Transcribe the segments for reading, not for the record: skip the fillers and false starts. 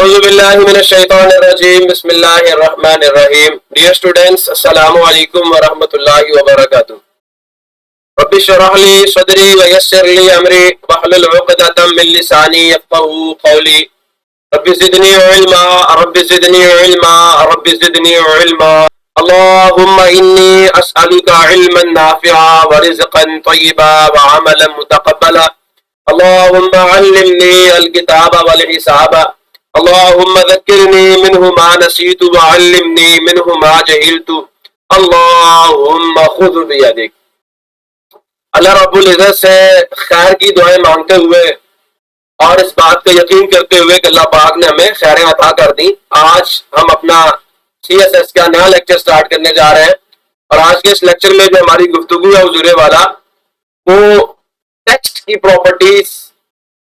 औज़ुबिल्लाहिमिनश्शैतानिर्रजीम बिस्मिल्लाहिर्रहमानिर्रहीम। Dear students, अस्सलामु अलैकुम व रहमतुल्लाहि व बरकातुहू। रब्बि इश्रह ली सदरी व यस्सिर ली अमरी वहलुल उक़दतम मिन लिसानी यफ़क़हू क़ौली। Rabbi ज़िदनी इल्मा rabbi ज़िदनी इल्मा rabbi ज़िदनी इल्मा। अल्लाहुम्मा इन्नी अस्अलुका इल्मन नाफ़िअ व रिज़्क़न तय्यिबा व अमलन मुतक़ब्बला। अल्लाहुम्मा अल्लिमनी अल-किताब वल हिसाब। अल्लाहुम्मा ज़क्किरनी मिन्हु मा नसीतु व अल्लिमनी मिन्हु मा जहिलतु। अल्लाहुम्मा खुज़ बियदिक। अल्लाह रब्बुल इज़्ज़त से खैर की दुआएं मांगते हुए और इस बात का यकीन करते हुए कि अल्लाह पाक ने हमें खैरें अता कर दी, आज हम अपना CSS का नया लेक्चर स्टार्ट करने जा रहे हैं। और आज के इस लेक्चर में जो हमारी गुफ्तगू है हुज़ूरे वाला, वो टेक्स्ट की प्रॉपर्टीज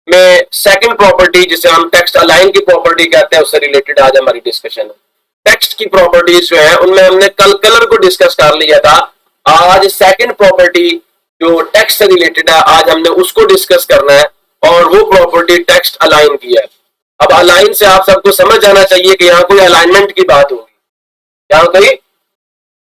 में सेकंड प्रॉपर्टी जिसे हम टेक्स्ट अलाइन की प्रॉपर्टी कहते हैं, उससे रिलेटेड आज हमारी डिस्कशन है। टेक्स्ट की प्रॉपर्टीज जो है उनमें हमने कल कलर को डिस्कस कर लिया था। आज सेकंड प्रॉपर्टी जो टेक्स्ट से रिलेटेड है, आज हमने उसको डिस्कस करना है और वो प्रॉपर्टी टेक्स्ट अलाइन की है। अब अलाइन से आप सबको समझ जाना चाहिए कि यहाँ कोई अलाइनमेंट की बात होगी, यहाँ कोई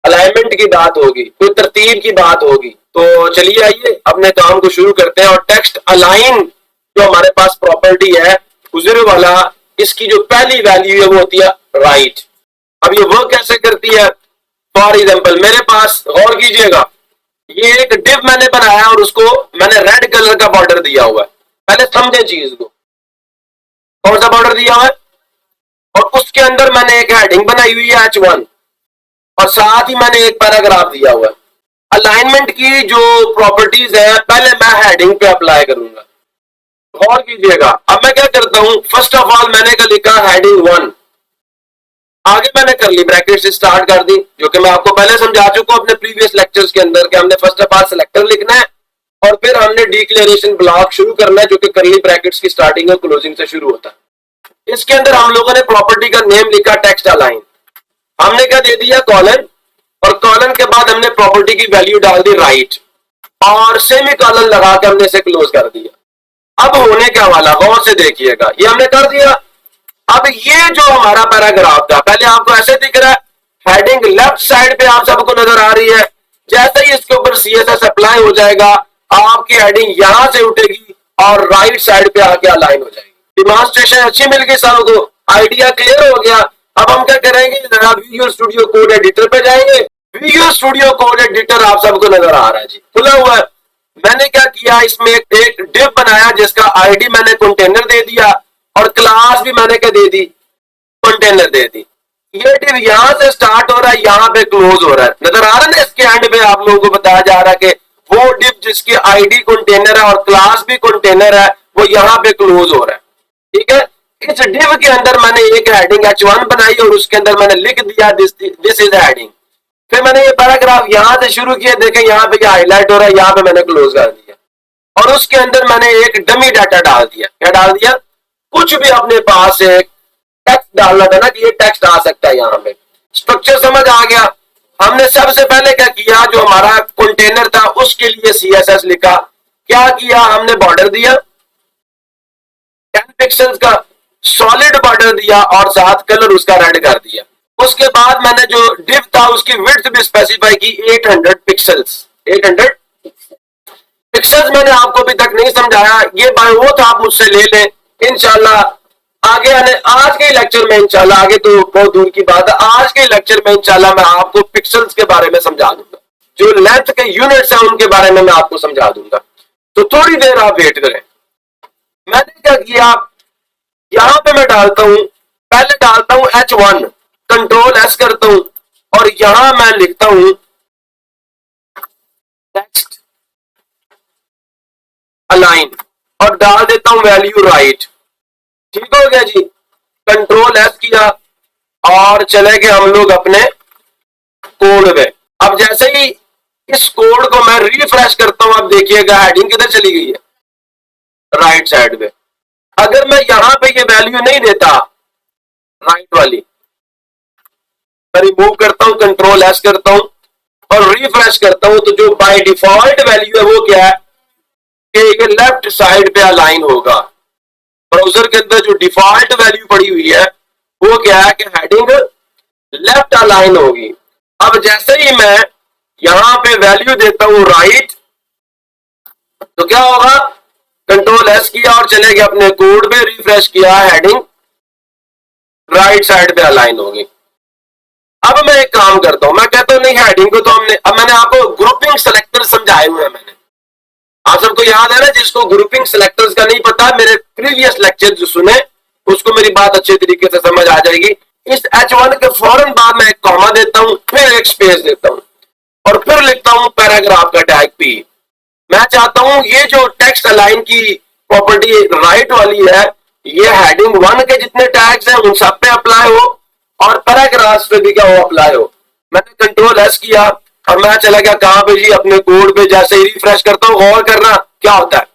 अलाइनमेंट की बात होगी, कोई तरतीब की बात होगी। तो चलिए आइए अपने काम को शुरू करते हैं। और टेक्स्ट अलाइन जो हमारे पास प्रॉपर्टी है हुज़ूरे वाला, इसकी जो पहली वैल्यू है वो होती है राइट। अब ये वर्क कैसे करती है? फॉर एग्जाम्पल मेरे पास गौर कीजिएगा, ये एक डिव मैंने बनाया और उसको मैंने रेड कलर का बॉर्डर दिया हुआ है। पहले समझे चीज को, कौन सा बॉर्डर दिया हुआ है, और उसके अंदर मैंने एक हेडिंग बनाई हुई है H1 और साथ ही मैंने एक पैराग्राफ दिया हुआ है। अलाइनमेंट की जो प्रॉपर्टीज है पहले मैं हेडिंग पे अप्लाई करूंगा। गौर कीजिएगा, अब मैं क्या करता हूं, फर्स्ट ऑफ ऑल मैंने क्या लिखा, हेडिंग 1, आगे मैंने करली ब्रैकेट से स्टार्ट कर दी, जो कि मैं आपको पहले समझा चुका हूं अपने प्रीवियस लेक्चर्स के अंदर कि हमने फर्स्ट ऑफ ऑल सिलेक्टर लिखना है और फिर हमने डिक्लेरेशन ब्लॉक शुरू करना है, जो कि करली ब्रैकेट्स की स्टार्टिंग और क्लोजिंग से शुरू होता है। इसके अंदर हम लोगों ने प्रॉपर्टी का नेम लिखा टेक्स्ट अलाइन, हमने क्या दे दिया, कॉलन, और कॉलन के बाद हमने प्रॉपर्टी की वैल्यू डाल दी राइट और सेमी कॉलन लगा के हमने इसे क्लोज कर दिया। अब होने क्या वाला, गौर से देखिएगा, ये हमने कर दिया। अब ये जो हमारा पैराग्राफ था, पहले आपको ऐसे दिख रहा है, हेडिंग लेफ्ट साइड पे आप सबको नजर आ रही है। जैसे ही इसके ऊपर CSS अप्लाई हो जाएगा, आपकी हेडिंग यहां से उठेगी और राइट साइड पे आके अलाइन हो जाएगी। डिमॉन्स्ट्रेशन अच्छी मिल गई सबको, आइडिया क्लियर हो गया। अब हम क्या करेंगे, विजुअल स्टूडियो कोड एडिटर पे जाएंगे। विजुअल स्टूडियो कोड एडिटर आप सबको नजर आ रहा है जी, खुला हुआ है। मैंने क्या किया, इसमें एक डिव बनाया जिसका आईडी मैंने कंटेनर दे दिया और क्लास भी मैंने क्या दे दी, कंटेनर दे दी। ये डिव यहां से स्टार्ट हो रहा है, यहां पे क्लोज हो रहा है, नजर आ रहा है ना। इसके एंड पे आप लोगों को बताया जा रहा है कि वो डिव जिसकी आईडी कंटेनर है और क्लास भी कंटेनर है, वो यहां पे क्लोज हो रहा है, ठीक है। इस डिव के अंदर मैंने एक हेडिंग H1 बनाई और उसके अंदर मैंने लिख दिया दिस इज हेडिंग। फिर मैंने ये पैराग्राफ यहां से शुरू किया, देखें यहाँ पे हाईलाइट हो रहा है, यहाँ पे मैंने क्लोज कर दिया और उसके अंदर मैंने एक डमी डाटा डाल दिया। क्या डाल दिया, कुछ भी अपने पास एक टेक्स्ट डालना था ना कि ये टेक्स्ट आ सकता है। यहाँ पे स्ट्रक्चर समझ आ गया। हमने सबसे पहले क्या किया, जो हमारा कंटेनर था उसके लिए CSS लिखा। क्या किया, हमने बॉर्डर दिया 10 पिक्सल्स का, सॉलिड बॉर्डर दिया और साथ कलर उसका रेड कर दिया। उसके बाद मैंने जो डिव था उसकी विड्थ भी स्पेसिफाई की 800 पिक्सल्स। 800 पिक्सल्स मैंने आपको अभी तक नहीं समझाया, ये बाय वो था, आप मुझसे ले लें इंशाल्लाह। आगे आने आज के लेक्चर में इंशाल्लाह, आगे तो बहुत दूर की बात है, आज के लेक्चर में इंशाल्लाह मैं आपको पिक्सल्स के बारे में समझा दूंगा, जो लेंथ के यूनिट्स हैं उनके बारे में मैं आपको समझा दूंगा। तो थोड़ी देर आप वेट करें। मैंने क्या किया, यहां पे मैं डालता हूं, पहले डालता हूं H1, कंट्रोल S करता हूं और यहां मैं लिखता हूं टेक्स्ट अलाइन और डाल देता हूं वैल्यू राइट। ठीक हो गया जी, कंट्रोल S किया और चले गए हम लोग अपने कोड में। अब जैसे ही इस कोड को मैं रिफ्रेश करता हूं, अब देखिएगा हेडिंग किधर चली गई है, राइट साइड पे। अगर मैं यहां पे ये वैल्यू नहीं देता राइट वाली, मैं रिमूव करता हूं, कंट्रोल S करता हूं और रिफ्रेश करता हूं, तो जो बाय डिफॉल्ट वैल्यू है वो क्या है कि ये लेफ्ट साइड पे अलाइन होगा। ब्राउजर के अंदर जो डिफॉल्ट वैल्यू पड़ी हुई है वो क्या है कि हेडिंग लेफ्ट अलाइन होगी। अब जैसे ही मैं यहां पे वैल्यू देता हूं राइट, तो क्या होगा, कंट्रोल एस किया और चले गए अपने कोड पे, रिफ्रेश किया, हेडिंग राइट साइड पे अलाइन होगी। अब मैं एक काम करता हूं, मैं कहता हूं नहीं हेडिंग को तो हमने, अब मैंने आपको ग्रुपिंग सेलेक्टर समझाए हुए हैं मैंने, आप सबको याद है ना, जिसको ग्रुपिंग सेलेक्टर्स का नहीं पता, मेरे प्रीवियस लेक्चर जो सुने उसको मेरी बात अच्छे तरीके से समझ आ जाएगी। इस H1 के फौरन बाद मैं एक कॉमा देता हूं, फिर एक स्पेस देता हूं और फिर लिखता हूं पैराग्राफ का टैग P। मैं चाहता हूं ये जो टेक्स्ट अलाइन की प्रॉपर्टी राइट वाली है, ये हेडिंग 1 के जितने टैग्स हैं उन सब पे अप्लाई हो और पैराग्राफ पे भी क्या हो, अप्लाई हो। मैंने कंट्रोल एस किया और मैं चला गया कहां पे जी, अपने कोड पे। जैसे ही रिफ्रेश करता हूं, गौर करना क्या होता है,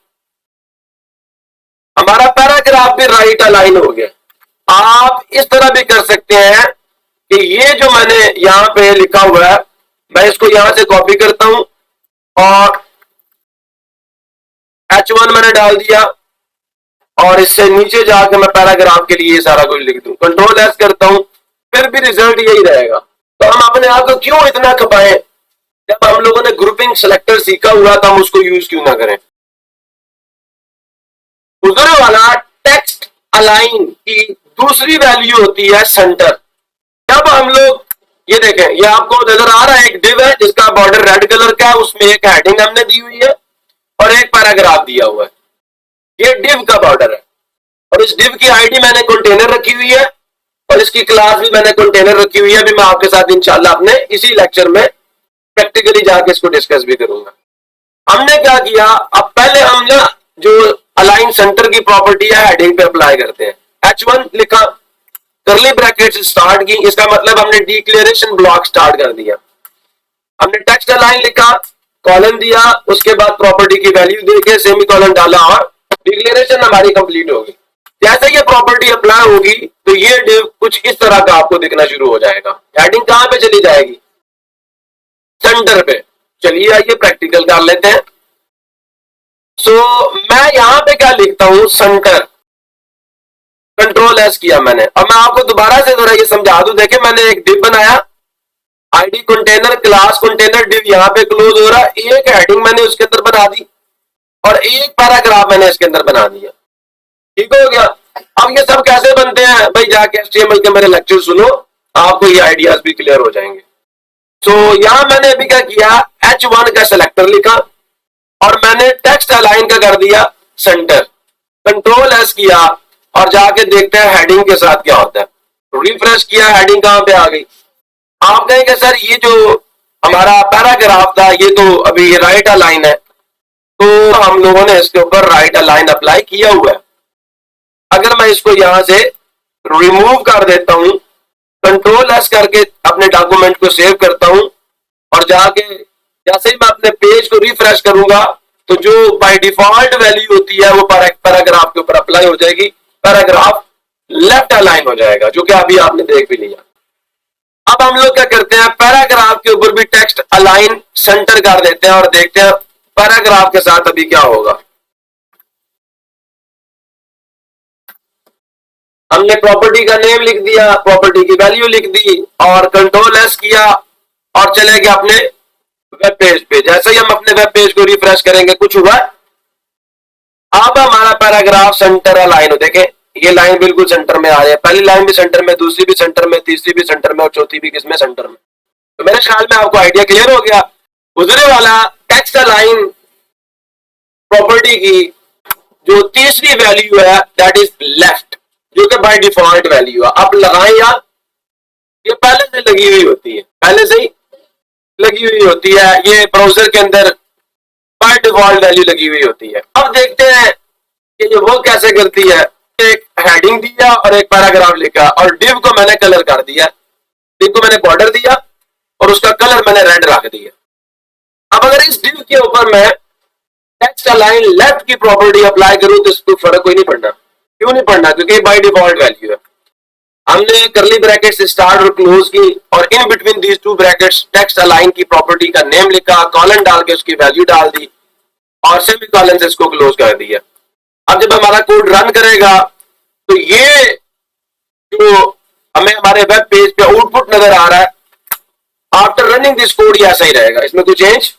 हमारा पैराग्राफ भी राइट अलाइन हो गया। आप इस तरह भी कर सकते हैं कि ये जो मैंने यहां पे लिखा हुआ है, मैं इसको यहां से कॉपी करता हूं और H1 मैंने डाल दिया और इससे नीचे जाके मैं पैराग्राफ के लिए सारा कुछ लिख दूं, कंट्रोल एस करता हूं, फिर भी रिजल्ट यही रहेगा। तो हम अपने आप को क्यों इतना खपाएं, जब हम लोगों ने ग्रुपिंग सेलेक्टर सीखा हुआ था, हम उसको यूज क्यों ना करें। उधर वाला टेक्स्ट अलाइन की दूसरी वैल्यू होती है सेंटर। जब हम लोग ये देखें, ये आपको नजर आ रहा है, एक डिव है जिसका बॉर्डर रेड कलर का है, उसमें एक हेडिंग हमने दी हुई है और एक पैराग्राफ दिया हुआ है। ये डिव का बॉर्डर है और इस डिव की आईडी मैंने कंटेनर रखी हुई है और इसकी क्लास भी मैंने कंटेनर रखी हुई है। अभी मैं आपके साथ इंशाल्लाह अपने इसी लेक्चर में प्रैक्टिकली जाके इसको डिस्कस भी करूंगा। हमने क्या किया, अब पहले हम ना जो अलाइन सेंटर की प्रॉपर्टी है हेडिंग पे अप्लाई करते हैं। H1 लिखा, करली ब्रैकेट से स्टार्ट की, इसका मतलब हमने डिक्लेरेशन ब्लॉक स्टार्ट कर दिया। हमने टेक्स्ट अलाइन लिखा, कॉलम दिया, उसके बाद प्रॉपर्टी की वैल्यू देके सेमी कॉलम डाला और डिक्लेरेशन हमारी कंप्लीट होगी। जैसे ये प्रॉपर्टी अप्लाई होगी तो ये डिव कुछ इस तरह का आपको दिखना शुरू हो जाएगा। हेडिंग कहां पे चली जाएगी, सेंटर पे। चलिए आइए प्रैक्टिकल कर लेते हैं। सो मैं यहां पे क्या लिखता हूं, सेंटर, कंट्रोल एस किया मैंने। अब मैं आपको दोबारा से जरा ये समझा दूं, देखें मैंने एक डिव बनाया, ID container, class container, div यहां पे क्लोज हो रहा है, एक हेडिंग मैंने उसके अंदर बना दी और एक पैराग्राफ मैंने इसके अंदर बना दिया। ठीक हो गया। अब ये सब कैसे बनते हैं भाई, जाके HTML के मेरे लेक्चर सुनो, आपको ये आइडियाज भी क्लियर हो जाएंगे। सो यहां मैंने अभी क्या किया, H1 का सेलेक्टर लिखा और मैंने टेक्स्ट अलाइन का कर दिया सेंटर, कंट्रोल एस किया और जाके देखते हैं हेडिंग के साथ क्या होता है। रिफ्रेश किया, हेडिंग कहां पे आ गई। आप कहेंगे सर ये जो हमारा पैराग्राफ था ये तो अभी राइट अलाइन है, तो हम लोगों ने इसके ऊपर राइट अलाइन अप्लाई किया हुआ है। अगर मैं इसको यहां से रिमूव कर देता हूं, कंट्रोल एस करके अपने डॉक्यूमेंट को सेव करता हूं और जाके जैसे ही मैं अपने पेज को रिफ्रेश करूंगा तो जो बाय डिफॉल्ट वैल्यू होती है वो पैराग्राफ के ऊपर अप्लाई हो जाएगी, पैराग्राफ लेफ्ट अलाइन हो जाएगा, जो कि अभी आपने देख भी लिया। अब हम लोग क्या करते हैं, पैराग्राफ के ऊपर भी टेक्स्ट अलाइन सेंटर कर देते हैं और देखते हैं पैराग्राफ के साथ अभी क्या होगा। हमने प्रॉपर्टी का नेम लिख दिया, प्रॉपर्टी की वैल्यू लिख दी और कंट्रोल एस किया और चले गए अपने वेब पेज पे। जैसे ही हम अपने वेब पेज को रिफ्रेश करेंगे कुछ हुआ, अब हमारा पैराग्राफ सेंटर अलाइन हो। देखें ये लाइन बिल्कुल सेंटर में आ रही है, पहली लाइन भी सेंटर में, दूसरी भी सेंटर में, तीसरी भी सेंटर में और चौथी भी किसमें, सेंटर में। तो मेरे ख्याल में आपको आइडिया क्लियर हो गया। गुजरे वाला टेक्स्ट अलाइन प्रॉपर्टी की जो तीसरी वैल्यू है दैट इज लेफ्ट, जो कि बाय डिफॉल्ट वैल्यू है। आप लगाएं या ये पहले से लगी हुई होती है, पहले से ही लगी हुई होती है, ये ब्राउजर के अंदर बाय डिफॉल्ट वैल्यू लगी हुई होती है। अब देखते हैं कि ये वो कैसे करती है। एक हेडिंग दिया और एक पैराग्राफ लिखा और डिव को मैंने कलर कर दिया, डिव को मैंने बॉर्डर दिया और उसका कलर मैंने रेड रख दिया। अब अगर इस डिव के ऊपर मैं टेक्स्ट अलाइन लेफ्ट की प्रॉपर्टी अप्लाई करूं तो इसको फर्क कोई नहीं पड़ना। क्यों नहीं पड़ना, क्योंकि बाय डिफॉल्ट वैल्यू है। हमने करली ब्रैकेट से स्टार्ट और क्लोज की और in between these two brackets text align की प्रॉपर्टी का नेम लिखा, कॉलन डाल के उसकी वैल्यू डाल दी और सेमी कॉलन से इसको क्लोज कर दिया। अब जब हमारा कोड रन करेगा तो ये जो हमारे वेब पेज पे आउटपुट नजर आ रहा है, आफ्टर रनिंग दिस कोड ये ऐसा ही रहेगा, इसमें कोई चेंज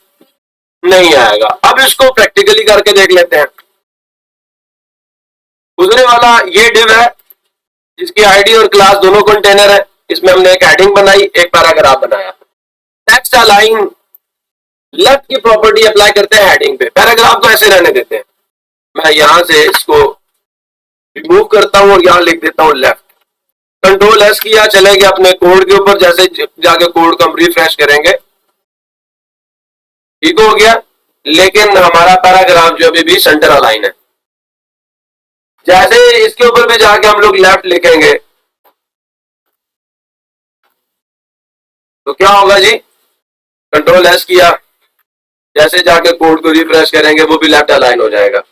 नहीं आएगा। अब इसको प्रैक्टिकली करके देख लेते हैं। गुजरने वाला ये डिव है जिसकी आईडी और क्लास दोनों कंटेनर है। इसमें हमने एक हेडिंग बनाई, एक पैराग्राफ बनाया। टेक्स्ट अलाइन लेफ्ट की प्रॉपर्टी अप्लाई करते हैं हेडिंग पे, पैराग्राफ को ऐसे रहने देते हैं। मैं यहां से इसको रिमूव करता हूं और यहां लिख देता हूं लेफ्ट। कंट्रोल एस किया, चले गए अपने कोड के ऊपर, जैसे जाके कोड को हम रिफ्रेश करेंगे ठीक हो गया, लेकिन हमारा पैराग्राफ जो अभी भी सेंटर अलाइन है। जैसे इसके ऊपर भी जाके हम लोग लेफ्ट लिखेंगे तो क्या होगा जी, कंट्रोल एस किया, जैसे जाके कोड को रिफ्रेश करेंगे वो भी लेफ्ट अलाइन हो जाएगा।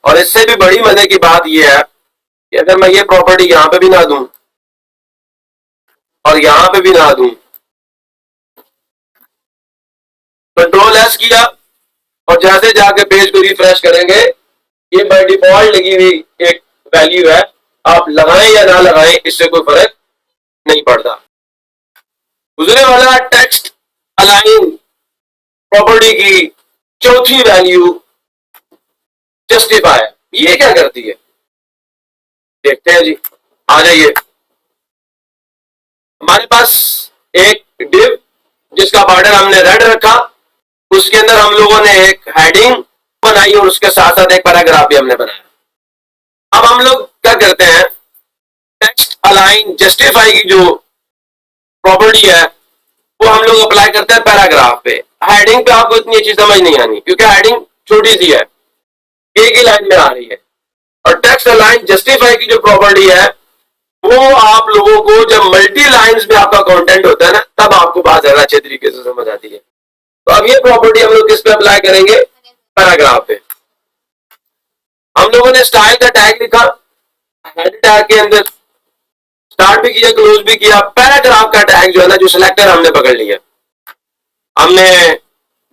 और इससे भी बड़ी मजे की बात यह है कि अगर मैं ये प्रॉपर्टी यहां पे भी ना दूं और यहां पे भी ना दूं, कंट्रोल एस किया और जैसे जाके पेज को रिफ्रेश करेंगे, ये बाय डिफॉल्ट लगी हुई एक वैल्यू है, आप लगाएं या ना लगाएं इससे कोई फर्क नहीं पड़ता। गुजरने वाला टेक्स्ट अलाइन प्रॉपर्टी की चौथी वैल्यू जस्टिफाई, ये क्या करती है देखते हैं जी। आ जाइए, हमारे पास एक डिव जिसका बॉर्डर हमने रेड रखा, उसके अंदर हम लोगों ने एक हेडिंग बनाई और उसके साथ साथ एक पैराग्राफ भी हमने बनाया। अब हम लोग क्या करते हैं, टेक्स्ट अलाइन जस्टिफाई की जो प्रॉपर्टी है वो हम लोग अप्लाई करते हैं पैराग्राफ पे। हेडिंग पे आपको इतनी अच्छी समझ नहीं आनी क्योंकि हेडिंग छोटी सी है, एक ही लाइन में आ रही है। और टेक्स्ट अलाइन जस्टिफाई की जो प्रॉपर्टी है वो आप लोगों को जब मल्टी लाइंस में आपका कंटेंट होता है ना, तब आपको बात ज्यादा अच्छे तरीके से समझ आती है। तो अब ये प्रॉपर्टी हम लोग किस पे अप्लाई करेंगे, पैराग्राफ पे। हम लोगों ने स्टाइल का टैग लिखा, हेड टैग के अंदर स्टार्ट भी किया, क्लोज भी किया। पैराग्राफ का टैग जो है ना, जो सिलेक्टर हमने पकड़ लिया, हमने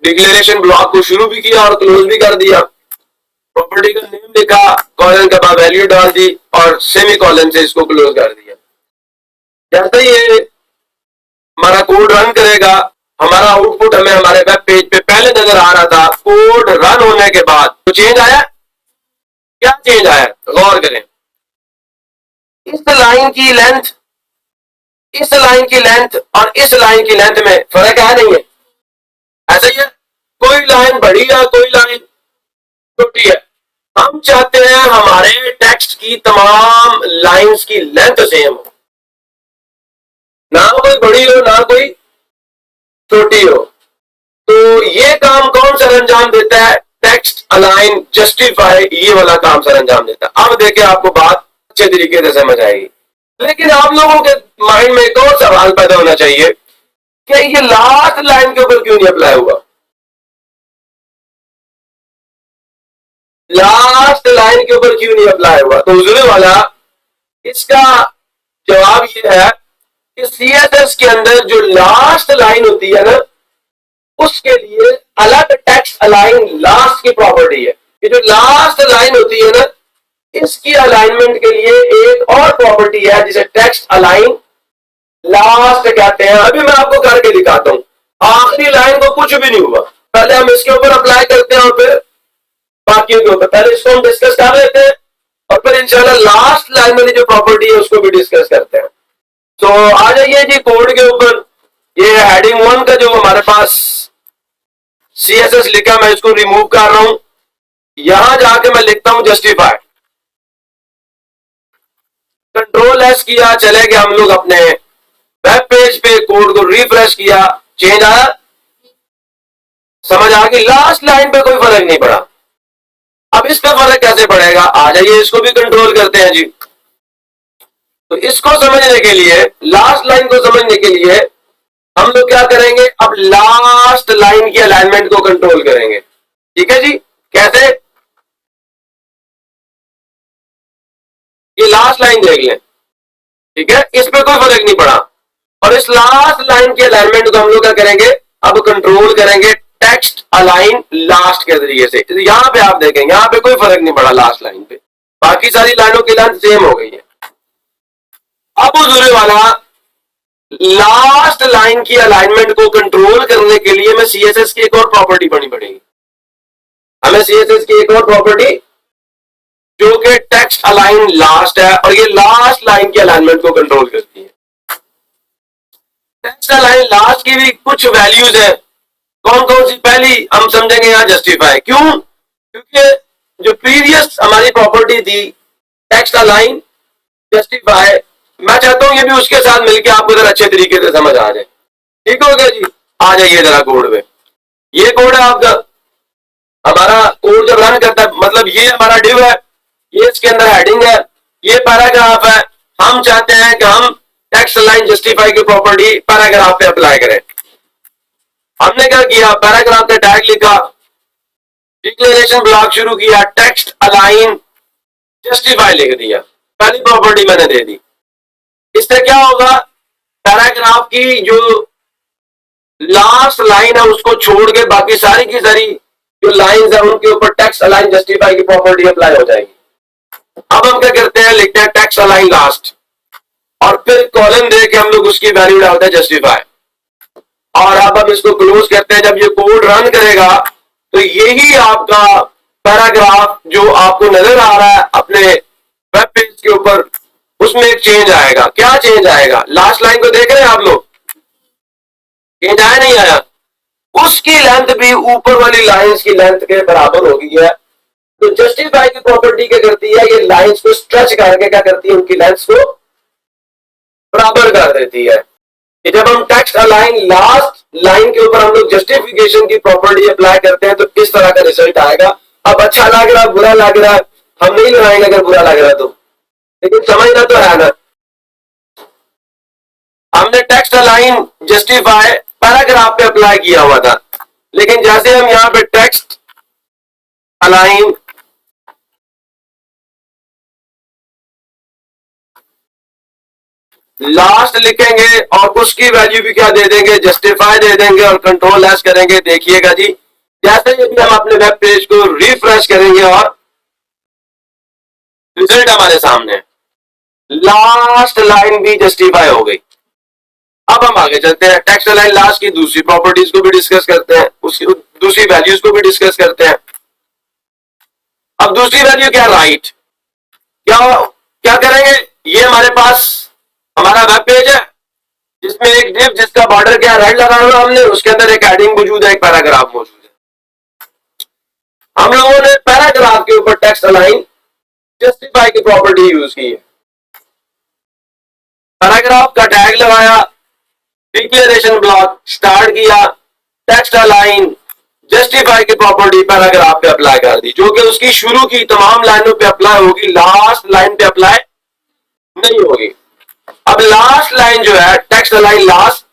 डिक्लेरेशन ब्लॉक को शुरू भी किया और क्लोज भी कर दिया। प्रॉपर्टी का नेम लिखा, कॉलन के बाद वैल्यू डाल दी और सेमी कॉलन से इसको क्लोज कर दिया। जैसे ये हमारा कोड रन करेगा, हमारा आउटपुट हमें हमारे वेब पेज पे पहले नजर आ रहा था। कोड रन होने के बाद तो चेंज आया, क्या चेंज आया गौर करें। इस लाइन की लेंथ, इस लाइन की लेंथ और इस लाइन की लेंथ में फर्क है नहीं है, ऐसा ही है। कोई लाइन बड़ी है, कोई लाइन छोटी है। हम चाहते हैं हमारे टेक्स्ट की तमाम लाइंस की लेंथ सेम हो, ना कोई बड़ी हो ना कोई छोटी हो। तो ये काम कौन सर अंजाम देता है, टेक्स्ट अलाइन जस्टिफाई, ये वाला काम सर अंजाम देता है। अब देखिए आपको बात अच्छे तरीके से समझ आएगी। लेकिन आप लोगों के माइंड में एक और सवाल पैदा होना चाहिए कि ये लास्ट लाइन के ऊपर क्यों नहीं अप्लाई हुआ। लास्ट लाइन के ऊपर क्यों नहीं अप्लाई हुआ, तो हुजूर वाला इसका जवाब ये है कि सीएसएस के अंदर जो लास्ट लाइन होती है ना, उसके लिए अलग टेक्स्ट अलाइन लास्ट की प्रॉपर्टी है। ये जो लास्ट लाइन होती है ना, इसकी अलाइनमेंट के लिए एक और प्रॉपर्टी है जिसे टेक्स्ट अलाइन लास्ट कहते हैं। अभी मैं आपको करके दिखाता हूं। आखिरी लाइन को कुछ भी नहीं हुआ, पहले हम इसके ऊपर अप्लाई करते हैं और फिर बाकियों के ऊपर। पहले इसको हम डिस्कस कर लेते हैं और फिर इंशाल्लाह लास्ट लाइन वाली जो प्रॉपर्टी है उसको भी डिस्कस करते हैं। तो आ जाइए जी कोड के ऊपर। ये हेडिंग 1 का जो हमारे पास सीएसएस लिखा, मैं इसको रिमूव कर रहा हूं। यहां जाके मैं लिखता हूं जस्टिफाई, कंट्रोल एस किया, चले गए हम लोग अपने वेब पेज पे, कोड को रिफ्रेश किया, चेंज आया, समझ आ गई। लास्ट लाइन पे कोई फर्क नहीं पड़ा। अब इसका फर्क कैसे पड़ेगा, आ जाइए इसको भी कंट्रोल करते हैं जी। तो इसको समझने के लिए, लास्ट लाइन को समझने के लिए हम लोग क्या करेंगे, अब लास्ट लाइन की अलाइनमेंट को कंट्रोल करेंगे। ठीक है जी, कैसे, ये लास्ट लाइन देख लें, ठीक है, इस पे कोई फर्क नहीं पड़ा। और इस लास्ट लाइन की अलाइनमेंट को हम लोग क्या करेंगे, अब कंट्रोल करेंगे टेक्स्ट अलाइन लास्ट के जरिए से। तो यहां पे आप देखेंगे, यहां पे कोई फर्क नहीं पड़ा लास्ट लाइन पे, बाकी सारी लाइनों की लेंथ सेम हो गई है। अब हुजूर वाला लास्ट लाइन की अलाइनमेंट को कंट्रोल करने के लिए हमें सीएसएस की एक और प्रॉपर्टी पढ़नी पड़ेगी। हमें सीएसएस की एक और प्रॉपर्टी जो कि टेक्स्ट अलाइन लास्ट है, और ये लास्ट लाइन की अलाइनमेंट को कंट्रोल करती है। टेक्स्ट अलाइन लास्ट की भी कुछ वैल्यूज है। कौन कौन सी? पहली हम समझेंगे यहां जस्टिफाई। क्यों? क्योंकि जो प्रीवियस हमारी प्रॉपर्टी थी टेक्स्ट अलाइन जस्टिफाई, मैं चाहता हूं ये भी उसके साथ मिलकर आपको जरा अच्छे तरीके से समझ आ जाए। ठीक हो गया जी? आ जाइए जरा कोड में। ये कोड है आपका। हमारा कोड जब रन करता है, मतलब ये हमारा डिव है, ये इसके अंदर हेडिंग है, ये पैराग्राफ है। हम चाहते हैं कि हम टेक्स्ट अलाइन जस्टिफाई की प्रॉपर्टी पैराग्राफ पे अप्लाई करें। हमने क्या किया? पैराग्राफ का टैग लिखा, डिक्लेरेशन ब्लॉक शुरू किया, टेक्स्ट अलाइन जस्टिफाई लिख दिया। पहली प्रॉपर्टी मैंने दे दी। इससे क्या होगा? पैराग्राफ की जो लास्ट लाइन है उसको छोड़ के बाकी सारी की सारी जो लाइंस है उनके ऊपर टेक्स्ट अलाइन जस्टिफाई की प्रॉपर्टी अप्लाई हो जाएगी। अब हम क्या करते हैं? लिखते हैं टेक्स्ट अलाइन लास्ट, और फिर कॉलम दे के हम लोग उसकी वैल्यू डालते हैं जस्टिफाई। और अब हम इसको क्लोज करते हैं। जब ये कोड रन करेगा तो यही आपका पैराग्राफ जो आपको नजर आ रहा है अपने वेब पेज के ऊपर, उसमें एक चेंज आएगा। क्या चेंज आएगा? लास्ट लाइन को देख रहे हैं आप लोग? चेंज आया नहीं आया? उसकी लेंथ भी ऊपर वाली लाइंस की लेंथ के बराबर हो गई है। तो जस्टिफाई की प्रॉपर्टी क्या करती है? ये लाइंस को स्ट्रेच करके क्या करती है? उनकी लेंथ को बराबर कर देती है। कि जब हम टेक्स्ट अलाइन लास्ट लाइन के ऊपर हम लोग जस्टिफिकेशन की प्रॉपर्टी अप्लाई करते हैं तो किस तरह का रिजल्ट आएगा। अब अच्छा लग रहा है, बुरा लग रहा है, हम नहीं लगाएंगे अगर बुरा लग रहा है तो, लेकिन समझना तो है ना। हमने टेक्स्ट अलाइन जस्टिफाई पैराग्राफ पे अप्लाई किया हुआ था, लेकिन जैसे हम यहां पे टेक्स्ट अलाइन लास्ट लिखेंगे और उसकी वैल्यू भी क्या दे देंगे? जस्टिफाई दे देंगे, और कंट्रोल एस करेंगे। देखिएगा जी, जैसे ही हम अपने वेब पेज को रिफ्रेश करेंगे और रिजल्ट हमारे सामने, लास्ट लाइन भी जस्टिफाई हो गई। अब हम आगे चलते हैं, टेक्स्ट अलाइन लास्ट की दूसरी प्रॉपर्टीज को भी डिस्कस करते हैं, उसकी दूसरी वैल्यूज को भी डिस्कस करते हैं। अब दूसरी वैल्यू क्या? राइट। क्या क्या करेंगे? ये हमारे पास हमारा वेब पेज है जिसमें एक डिव जिसका बॉर्डर क्या रेड लगा हुआ हमने, उसके अंदर एक हेडिंग मौजूद है, एक पैराग्राफ मौजूद है। हम लोगों ने पैराग्राफ के ऊपर टेक्स्ट अलाइन जस्टिफाई की प्रॉपर्टी यूज की है। पैराग्राफ का टैग लगाया, डिक्लेरेशन ब्लॉक स्टार्ट किया, टेक्स्ट अलाइन जस्टिफाई की प्रॉपर्टी पैराग्राफ पे अप्लाई कर दी, जो कि उसकी शुरू की तमाम लाइनों पे अप्लाई होगी, लास्ट लाइन पे अप्लाई नहीं होगी। अब लास्ट लाइन जो है टेक्स्ट अलाइन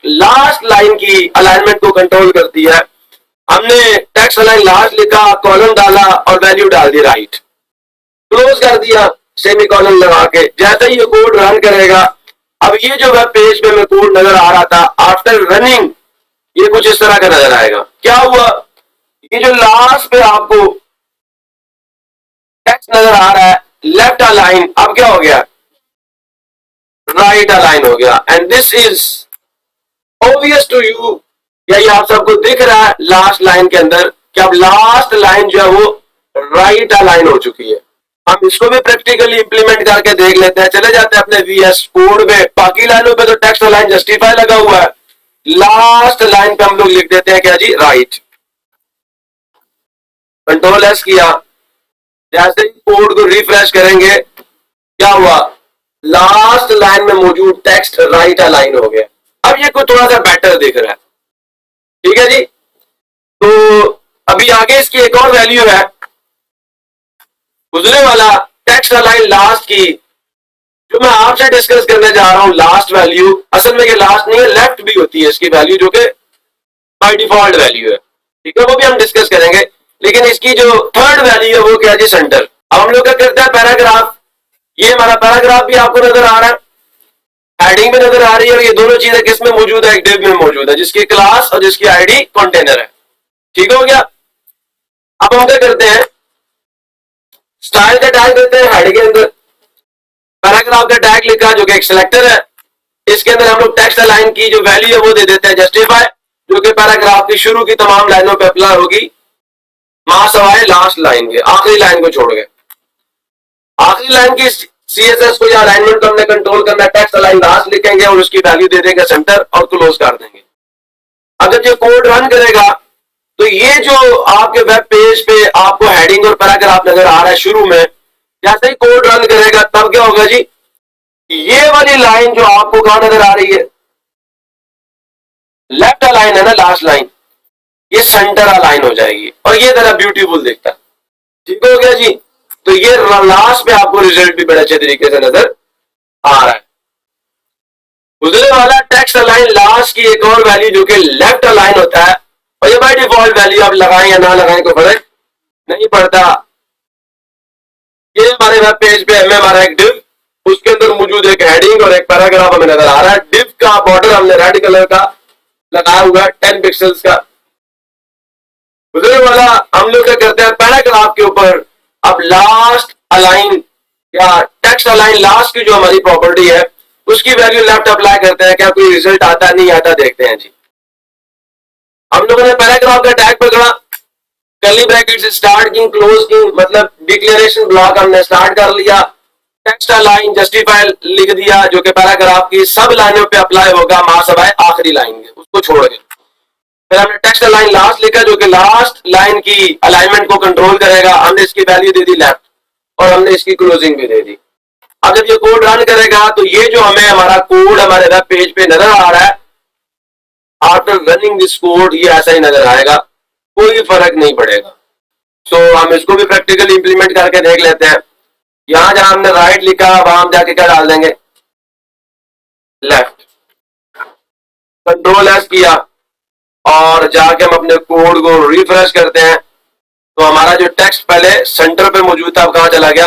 लास्ट लाइन की अलाइनमेंट को कंट्रोल करती है। हमने टेक्स्ट अलाइन लास्ट लिखा, कॉलम डाला और वैल्यू डाल दी राइट, क्लोज कर दिया सेमी कॉलम लगा के। जैसे ही ये कोड रन करेगा, अब ये जो वेब पेज पे में कोड नजर आ रहा था आफ्टर रनिंग, ये कुछ इस तरह का नजर आएगा। क्या हुआ? ये जो लास्ट पे आपको टेक्स्ट नजर आ रहा है लेफ्ट अलाइन, अब क्या हो गया? राइट अलाइन हो गया। And this is obvious to you, यही आप सबको दिख रहा है लास्ट लाइन के अंदर कि अब लास्ट लाइन जो है वो राइट अलाइन हो चुकी है। हम इसको भी प्रैक्टिकली इंप्लीमेंट करके देख लेते हैं। चले जाते हैं अपने वीएस कोड में। बाकी लाइनों पे तो टेक्स्ट अलाइन जस्टिफाई लगा हुआ है, लास्ट लाइन पे हम लोग लिख देते हैं क्या जी? राइट। कंट्रोल एस किया, जैसे ही कोड को रिफ्रेश करेंगे क्या हुआ? लास्ट लाइन में मौजूद टेक्स्ट राइट अलाइन हो गया। अब ये कोई थोड़ा सा बेटर दिख रहा है। ठीक है जी। तो अभी आगे इसकी एक और वैल्यू है, गुजरे वाला टेक्स्ट अलाइन लास्ट की, जो मैं आपसे डिस्कस करने जा रहा हूं। लास्ट वैल्यू असल में ये लास्ट नहीं है, लेफ्ट भी होती है इसकी वैल्यू, जो कि बाय डिफॉल्ट वैल्यू है। ठीक है, वो भी हम डिस्कस करेंगे। लेकिन इसकी जो थर्ड वैल्यू है वो क्या है जी? सेंटर। अब हम लोग क्या करते हैं? पैराग्राफ, ये हमारा पैराग्राफ भी आपको नजर आ रहा है, हेडिंग भी नजर आ रही है, और ये दोनों चीजें किसमें मौजूद है? एक डिव में मौजूद है, जिसकी क्लास और जिसकी आईडी कंटेनर है। ठीक हो गया। अब हम क्या करते हैं? स्टाइल का टैग देते हैं हेड के अंदर, पैराग्राफ का टैग लिखा जो कि एक सिलेक्टर है, इसके अंदर हम लोग टेक्स्ट लाइन की जो वैल्यू है वो दे देते हैं जस्टिफाई, जो कि पैराग्राफ की शुरू की तमाम लाइनों पे अप्लाई होगी, मां सवाए लास्ट लाइन के, आखिरी लाइन को छोड़ के। आखिरी लाइन की सीएसएस को या अलाइनमेंट को हमने कंट्रोल करना है, टेक्स्ट लाइन लास्ट लिखेंगे और उसकी वैल्यू दे देंगे सेंटर और क्लोज कर देंगे। अगर ये कोड रन करेगा तो ये जो आपके वेब पेज पे आपको हेडिंग और पैराग्राफ नजर आ रहा है शुरू में, जैसे ही कोड रन करेगा तब क्या होगा जी, ये वाली लाइन जो आपको कहां नजर आ रही है, लेफ्ट अलाइन है ना लास्ट लाइन, ये सेंटर अलाइन हो जाएगी और ये जरा ब्यूटीफुल दिखता है। ठीक हो गया जी। तो ये लास्ट में आपको रिजल्ट भी बड़े अच्छे तरीके से नजर आ रहा है। गुजरने वाला टेक्स्ट अलाइन लास्ट की एक और वैल्यू जो कि लेफ्ट अलाइन होता है, और ये बाय डिफॉल्ट वैल्यू आप लगाएं या ना लगाएं कोई फर्क नहीं पड़ता। ये हमारे वेब पेज पे हमें हमारा एक डिव, उसके अंदर मौजूद एक हेडिंग और एक पैराग्राफ हमें नजर आ रहा है। डिव का बॉर्डर हमने रेड कलर का लगाया हुआ है 10 पिक्सल्स का। गुजरने वाला हम लोग क्या करते हैं, पैराग्राफ के ऊपर अब लास्ट अलाइन या टेक्स्ट अलाइन लास्ट की जो हमारी प्रॉपर्टी है उसकी वैल्यू लेफ्ट अप्लाई करते हैं। क्या कोई रिजल्ट आता नहीं आता देखते हैं जी। हम लोगों ने पैराग्राफ का टैग पकड़ा, कर्ली ब्रैकेट से स्टार्ट की, क्लोज की, मतलब डिक्लेरेशन ब्लॉक हमने स्टार्ट कर लिया, टेक्स्ट अलाइन जस्टिफाई लिख दिया जो कि पैराग्राफ की सब लाइनों पे अप्लाई होगा मां सवाए आखिरी लाइन के, उसको छोड़ के। फिर हमने टेक्स्ट अलाइन लास्ट लिखा जो कि लास्ट लाइन की अलाइनमेंट को कंट्रोल करेगा, हमने इसकी वैल्यू दे दी लेफ्ट और हमने इसकी क्लोजिंग भी दे दी। अब जब ये कोड रन करेगा तो ये जो हमें हमारा कोड हमारे वेब पेज पे नजर आ रहा है, आफ्टर रनिंग दिस कोड ये ऐसा ही नजर आएगा, कोई फर्क नहीं पड़ेगा। सो हम इसको भी प्रैक्टिकली इंप्लीमेंट करके देख लेते हैं। यहां जहां हमने राइट लिखा वहां हम जाके क्या डाल देंगे, लेफ्ट। कंट्रोल एस किया और जाके हम अपने कोड को रिफ्रेश करते हैं तो हमारा जो टेक्स्ट पहले सेंटर पे मौजूद था अब कहां चला गया।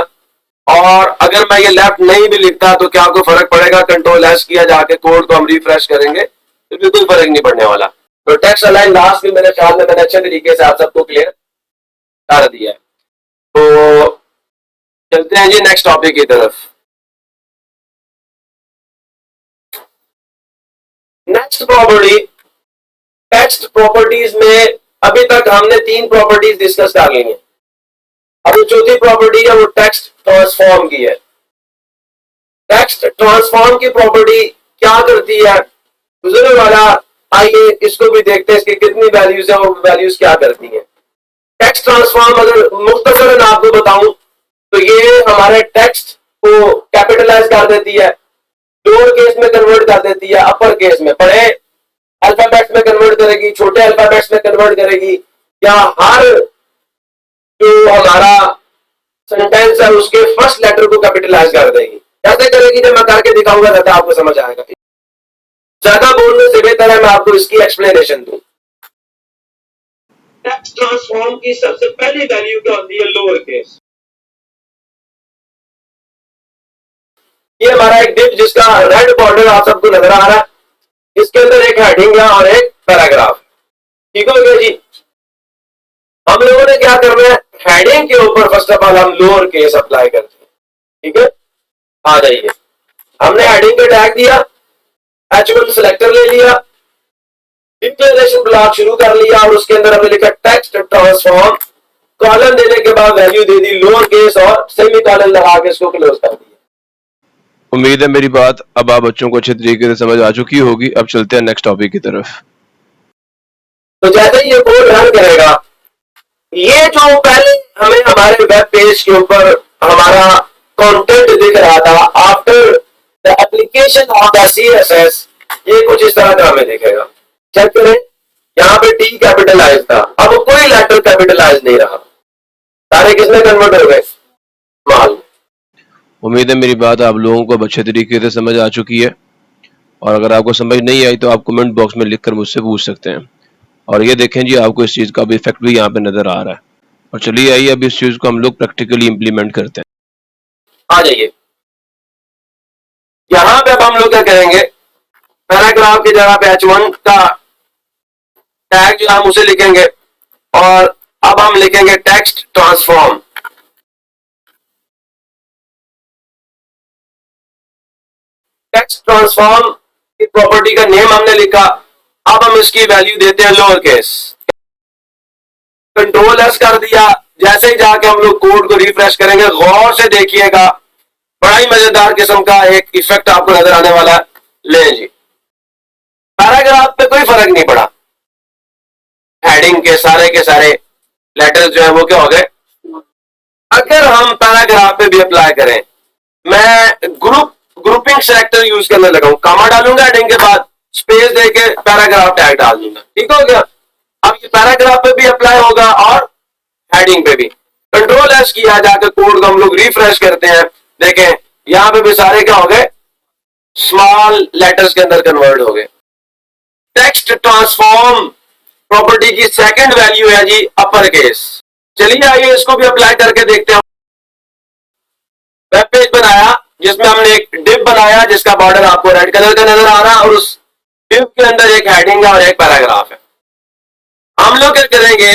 और अगर मैं ये लेफ्ट नहीं भी लिखता तो क्या कोई फर्क पड़ेगा, कंट्रोल एस किया जाके कोड को हम रिफ्रेश करेंगे तो बिल्कुल फर्क नहीं पड़ने वाला। तो टेक्स्ट अलाइन लास्ट में मेरे ख्याल में मैंने अच्छे तरीके से आप सबको क्लियर कर दिया है। तो चलते हैं जी नेक्स्ट टॉपिक की तरफ। नेक्स्ट प्रॉपर्टी, टेक्स्ट प्रॉपर्टीज में अभी तक हमने 3 प्रॉपर्टीज डिस्कस कर ली हैं। अभी चौथी प्रॉपर्टी है वो टेक्स्ट ट्रांसफॉर्म की है। टेक्स्ट ट्रांसफॉर्म की प्रॉपर्टी क्या करती है, गुजरने वाला आइए इसको भी देखते हैं, इसकी कितनी वैल्यूज है, वो वैल्यूज क्या करती हैं। टेक्स्ट ट्रांसफॉर्म अगर मुख्तसरन आपको बताऊं तो ये हमारे टेक्स्ट को कैपिटलाइज कर देती है, लोअर केस में कन्वर्ट कर देती है, अपर केस में, बड़े अल्फाबेट्स में कन्वर्ट करेगी, छोटे अल्फाबेट्स में कन्वर्ट करेगी, या हर जो हमारा सेंटेंस है उसके फर्स्ट लेटर को कैपिटलाइज कर देगी। कैसे करेगी जब मैं करके दिखाऊंगा ज्यादा आपको समझ आएगा। ज्यादा बोलने से बेहतर है मैं आपको इसकी एक्सप्लेनेशन दूं। टेक्स्ट ट्रांसफॉर्म की सबसे पहली वैल्यू क्या होती है, लोअर केस। ये हमारा एक डिव जिसका रेड बॉर्डर आप सबको नजर आ रहा है, इसके अंदर एक हेडिंग है और एक पैराग्राफ। ठीक हो गया जी। हम लोगों ने क्या करना है, हेडिंग के ऊपर फर्स्ट ऑफ ऑल हम लोअर केस अप्लाई करते हैं। ठीक है, आ जाइए। हमने हेडिंग पे टैग दिया, H1 सिलेक्टर ले लिया, डिक्लेरेशन ब्लॉक शुरू कर लिया और उसके अंदर हमने लिखा टेक्स्ट ट्रांसफॉर्म, कॉलन देने के बाद वैल्यू दे दी लोअर केस और सेमी कॉलन लगा के इसको क्लोज कर दिया। उम्मीद है मेरी बात अब आप बच्चों को अच्छे तरीके से समझ आ चुकी होगी। अब चलते हैं नेक्स्ट टॉपिक की तरफ। तो जैसे ही ये कोड रन करेगा, ये जो पहले हमें हमारे वेब पेज के ऊपर हमारा कंटेंट दिख रहा था after the application of the CSS, ये कुछ इस तरह का हमें दिखेगा। चेक करें, यहाँ पे टी कैपिटलाइज था, अब कोई लेटर कैपिटलाइज नहीं रहा, सारे किसमें कन्वर्ट हो गए, स्मॉल। उम्मीद है मेरी बात आप लोगों को अब अच्छे तरीके से समझ आ चुकी है, और अगर आपको समझ नहीं आई तो आप कमेंट बॉक्स में लिखकर मुझसे पूछ सकते हैं। और ये देखें जी, आपको इस चीज़ का भी इफेक्ट भी यहाँ पे नजर आ रहा है। और चलिए आइए अब इस चीज़ को हम लोग प्रैक्टिकली इम्प्लीमेंट करते हैं। आ जाइए, यहाँ पे अब हम लोग क्या करेंगे, पैराग्राफ की जगह पे H1 का टैग जो हम उसे लिखेंगे और अब हम लिखेंगे text transform. Text transform property का नेम हमने लिखा, अब हम इसकी वैल्यू देते हैं लोअर केस, कंट्रोल एस कर दिया। जैसे ही जाके हम लोग कोड को रिफ्रेश करेंगे, गौर से देखिएगा, बड़ा ही मजेदार किस्म का एक इफेक्ट आपको नजर आने वाला है। ले जी, पैराग्राफ पे कोई फर्क नहीं पड़ा, हेडिंग के सारे लेटर्स जो है वो क्या हो गए। अगर हम पैराग्राफ पे भी अप्लाई करें, मैं ग्रुपिंग सेलेक्टर यूज करने लगा हूं, कामा डालूंगा हेडिंग के बाद, स्पेस देके पैराग्राफ टैग डाल दूंगा, ठीक हो गया। अब ये पैराग्राफ पे भी अप्लाई होगा और हेडिंग पे भी। कंट्रोल एस किया, जाकर कोड को हम लोग रिफ्रेश करते हैं, देखें यहां पे भी सारे क्या हो गए, स्मॉल लेटर्स के अंदर कन्वर्ट हो गए। टेक्स्ट ट्रांसफॉर्म प्रॉपर्टी की सेकंड वैल्यू है जी अपर केस। चलिए आइए इसको भी अप्लाई करके देखते हैं। वेब पेज बनाया जिसमें हमने एक डिव बनाया जिसका बॉर्डर आपको रेड कलर का नजर आ रहा है, और उस डिव के अंदर एक हेडिंग है और एक पैराग्राफ है। हम लोग क्या करेंगे,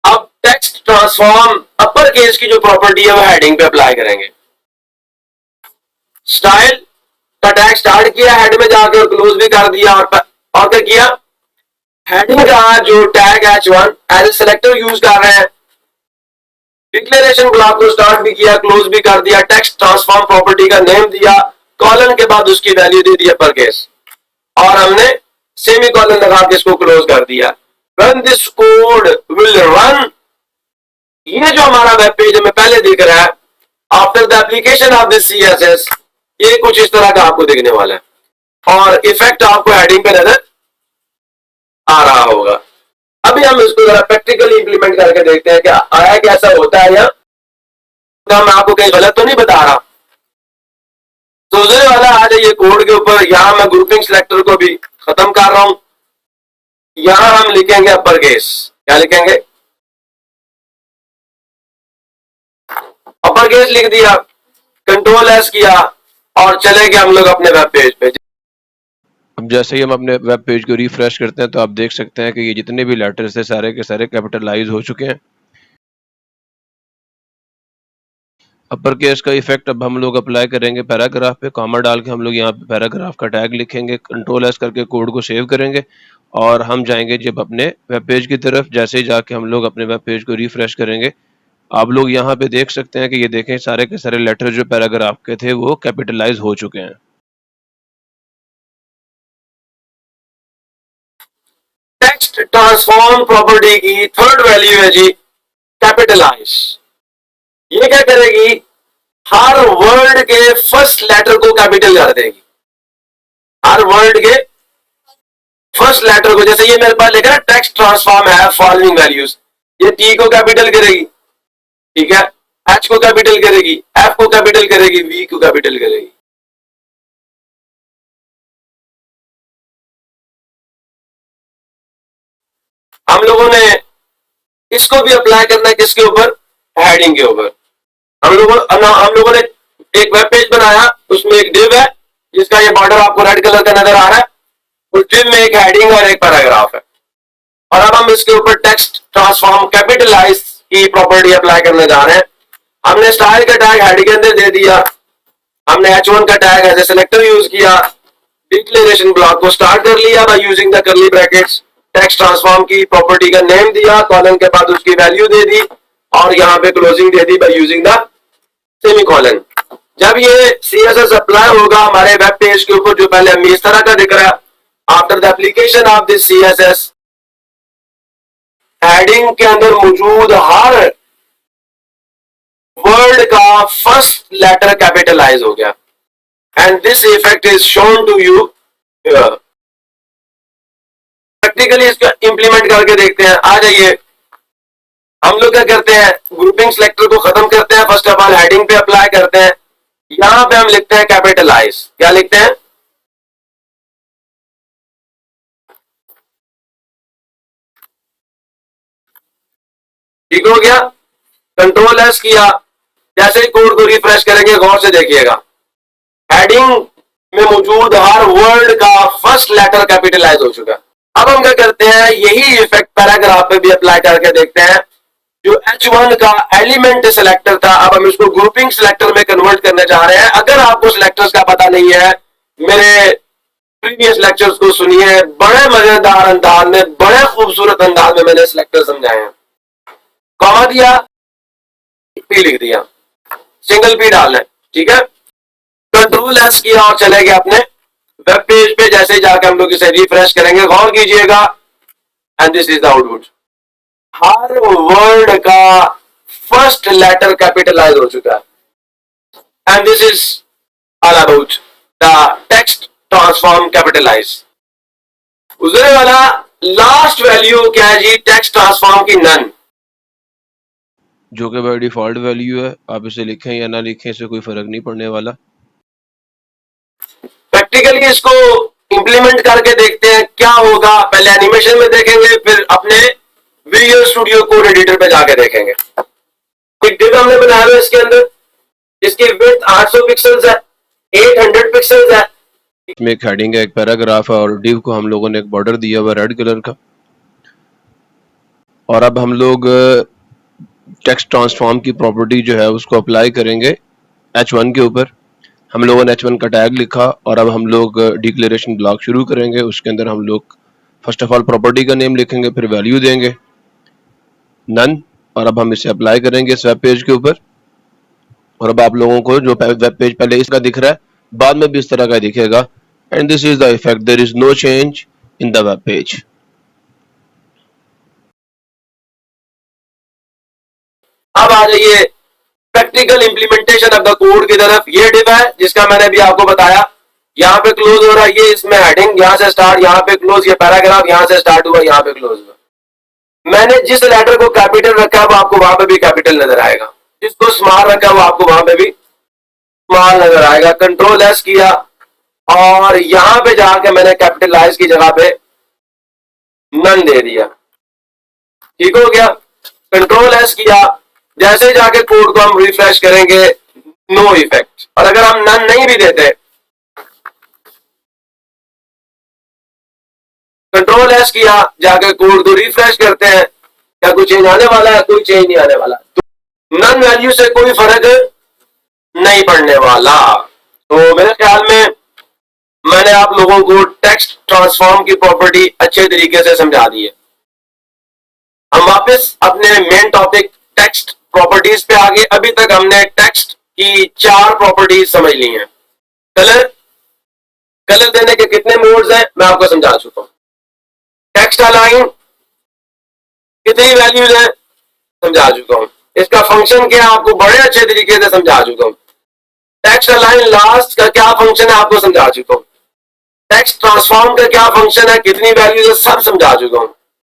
अब टेक्स्ट ट्रांसफॉर्म अपर केस की जो प्रॉपर्टी है वो हेडिंग पे अप्लाई करेंगे। स्टाइल का टैग स्टार्ट किया, हेड में जाके और क्लोज भी कर दिया, और क्या किया, हेडिंग का जो tag H1 as a selector use कर रहे हैं। डिक्लेरेशन ब्लॉक को स्टार्ट भी किया, क्लोज भी कर दिया, टेक्स्ट ट्रांसफॉर्म प्रॉपर्टी का नेम दिया, कॉलन के बाद उसकी वैल्यू दे दी अपर केस, और हमने सेमी कॉलन लगा के इसको क्लोज कर दिया। When this code will run, ये जो हमारा वेब पेज हमें पहले दिख रहा है, after the application of this CSS, ये कुछ इस तरह का आपको दिखने वाला है, और इफेक्ट आपको हेडिंग पे नजर आ रहा होगा। अभी हम इसको जरा प्रैक्टिकली इंप्लीमेंट करके देखते हैं क्या आया, कैसा होता है, या तो मैं आपको कहीं गलत तो नहीं बता रहा। सोचने वाला आ जाइए कोड के ऊपर, यहां मैं ग्रुपिंग सिलेक्टर को भी खत्म कर रहा हूं, यहां हम लिखेंगे अपर केस। क्या लिखेंगे, अपर केस लिख दिया, कंट्रोल एस किया, और चले गए हम लोग अपने वेब पेज पे। अब जैसे ही हम अपने वेब पेज को रिफ्रेश करते हैं तो आप देख सकते हैं कि ये जितने भी लेटर्स थे सारे के सारे कैपिटलाइज हो चुके हैं। अपर केस का इफेक्ट अब हम लोग अप्लाई करेंगे पैराग्राफ पे, कॉमा डाल के हम लोग यहाँ पे पैराग्राफ का टैग लिखेंगे, कंट्रोल एस करके कोड को सेव करेंगे, और हम जाएंगे जब अपने वेब पेज की तरफ। जैसे ही जाके हम लोग अपने वेब पेज को रिफ्रेश करेंगे, आप लोग यहाँ पे देख सकते हैं कि ये देखें सारे के सारे लेटर जो पैराग्राफ के थे वो कैपिटलाइज हो चुके हैं। टेक्स्ट ट्रांसफॉर्म प्रॉपर्टी की थर्ड वैल्यू है जी कैपिटलाइज। ये क्या करेगी, हर वर्ड के फर्स्ट लेटर को कैपिटल कर देगी, हर वर्ड के फर्स्ट लेटर को। जैसे ये मेरे पास लिखा है टेक्स्ट ट्रांसफॉर्म है फॉलोइंग वैल्यूज, ये टी को कैपिटल करेगी, ठीक है, एच को कैपिटल करेगी, एफ को कैपिटल करेगी, वी को कैपिटल करेगी। हम लोगों ने इसको भी अप्लाई करना है किसके ऊपर, हेडिंग के ऊपर। हम लोगों ने एक वेब पेज बनाया, उसमें एक डिव है जिसका ये बॉर्डर आपको रेड कलर का नजर आ रहा है, उस डिव में एक हेडिंग और एक पैराग्राफ है, और अब हम इसके ऊपर टेक्स्ट ट्रांसफॉर्म कैपिटलाइज की प्रॉपर्टी अप्लाई करने जा रहे हैं। हमने स्टाइल का टैग हेड के अंदर दे दिया, हमने H1 का tag as a selector use किया, डिक्लेरेशन ब्लॉक को स्टार्ट कर लिया by using the curly brackets, text transform की प्रॉपर्टी का नेम दिया, कॉलन के बाद उसकी वैल्यू दे दी, और यहाँ पे क्लोजिंग दे दी बाय यूजिंग द सेमीकोलन। जब ये CSS अप्लाई होगा हमारे वेब पेज के ऊपर, जो पहले हमें इस तरह का दिख रहा है, after the application of this CSS, heading के अंदर मौजूद हर वर्ड का फर्स्ट लेटर कैपिटलाइज हो गया, and this effect is shown to you here. Practically इसको इंप्लीमेंट करके देखते हैं। आ जाइए, हम लोग क्या करते हैं, ग्रुपिंग सिलेक्टर को खत्म करते हैं, फर्स्ट ऑफ ऑल हेडिंग पे अप्लाई करते हैं, यहां पे हम लिखते हैं कैपिटलाइज। क्या लिखते हैं, ठीक हो गया, कंट्रोल एस किया, जैसे ही कोड को रिफ्रेश करेंगे गौर से देखिएगा, हेडिंग में मौजूद हर वर्ड का फर्स्ट लेटर कैपिटलाइज हो चुका। अब हम क्या करते हैं, यही इफेक्ट पैराग्राफ पे भी अप्लाई करके देखते हैं। जो H1 का एलिमेंट सिलेक्टर था, अब हम इसको ग्रुपिंग सिलेक्टर में कन्वर्ट करने जा रहे हैं। अगर आपको सिलेक्टर्स का पता नहीं है, मेरे प्रीवियस लेक्चर्स को सुनिए, बड़े मजेदार अंदाज में, बड़े खूबसूरत अंदाज में मैंने इस लेक्चर समझाए हैं। कॉमा दिया, पी लिख दिया, सिंगल पी डालना है, ठीक है। कंट्रोल एस किया और चले गए अपने वेब पेज पे। जैसे जाके हम लोग इसे रिफ्रेश करेंगे, गौर कीजिएगा, and this is the output. हर वर्ड का फर्स्ट लेटर कैपिटलाइज हो चुका है, and this is all about the text transform capitalise. गुजरे वाला लास्ट वैल्यू क्या है जी, टेक्स्ट ट्रांसफॉर्म की नन, जो कि बाय डिफॉल्ट वैल्यू है। आप इसे लिखें या ना लिखें, इससे कोई फर्क नहीं पड़ने वाला। प्रैक्टिकली इसको इंप्लीमेंट करके देखते हैं क्या होगा। पहले एनिमेशन में देखेंगे, फिर अपने विजुअल स्टूडियो कोड एडिटर पे जाके देखेंगे। एक डिव हमने बनाया है इसके अंदर, इसकी विड्थ 800 पिक्सेल्स है, 800 पिक्सेल्स है। इसमें एक हेडिंग है, एक पैराग्राफ है, और डिव को हम लोगों ने एक बॉर्डर दिया हुआ रेड कलर का। और अब हम लोग टेक्स्ट ट्रांसफॉर्म की प्रॉपर्टी जो है उसको अप्लाई करेंगे H1 के ऊपर। हम लोगों ने H1 का टैग लिखा और अब हम लोग डिक्लेरेशन ब्लॉक शुरू करेंगे। उसके अंदर हम लोग फर्स्ट ऑफ ऑल प्रॉपर्टी का नेम लिखेंगे, फिर वैल्यू देंगे नन, और अब हम इसे अप्लाई करेंगे इस वेब पेज के ऊपर। और अब आप लोगों को जो वेब पेज पहले इसका दिख रहा है, बाद में भी इस तरह का दिखेगा। And this is the effect, there is no change in the web page. अब आ जाइए practical implementation of the code की तरफ। ये डिव है जिसका मैंने भी आपको बताया, यहाँ पे क्लोज हो रहा है, ये इसमें हेडिंग यहाँ से स्टार्ट, यहाँ पे क्लोज, ये पैराग्राफ यहाँ से स्टार्ट हुआ, यहाँ पे क्लोज हुआ। मैंने जिस लेटर को कैपिटल रखा है वो आपको वहां पे भी कैपिटल नजर आएगा, जिसको स्मॉल रखा है वो आपको वहां पे भी स्मॉल नजर आएगा। कंट्रोल एस किया और यहां पे जाके मैंने कैपिटलाइज की जगह पे नन दे दिया, ठीक हो गया। कंट्रोल एस किया, जैसे जाके कोड को हम रिफ्रेश करेंगे, नो इफेक्ट। और अगर हम नन नहीं भी देते, कंट्रोल एस किया, जाके कोड को रिफ्रेश करते हैं, क्या कुछ चेंज आने वाला है? कोई चेंज नहीं आने वाला। तो नन वैल्यू से कोई फर्क नहीं पड़ने वाला। तो मेरे ख्याल में मैंने आप लोगों को टेक्स्ट ट्रांसफॉर्म की प्रॉपर्टी अच्छे तरीके से समझा दी है। हम वापस अपने मेन टॉपिक टेक्स्ट प्रॉपर्टीज पे आगे। अभी तक हमने टेक्स्ट की 4 प्रॉपर्टीज समझ ली हैं। कलर, कलर देने के कितने मोड्स हैं मैं आपको समझा चुका हूं। टेक्स्ट अलाइन कितनी वैल्यूज हैं समझा चुका हूं। इसका फंक्शन क्या है आपको बड़े अच्छे तरीके से समझा चुका हूं। टेक्स्ट अलाइन लास्ट का क्या फंक्शन है आपको समझा चुका हूं। टेक्स्ट ट्रांसफॉर्म का क्या फंक्शन है, कितनी वैल्यूज है, सब समझा चुका हूं।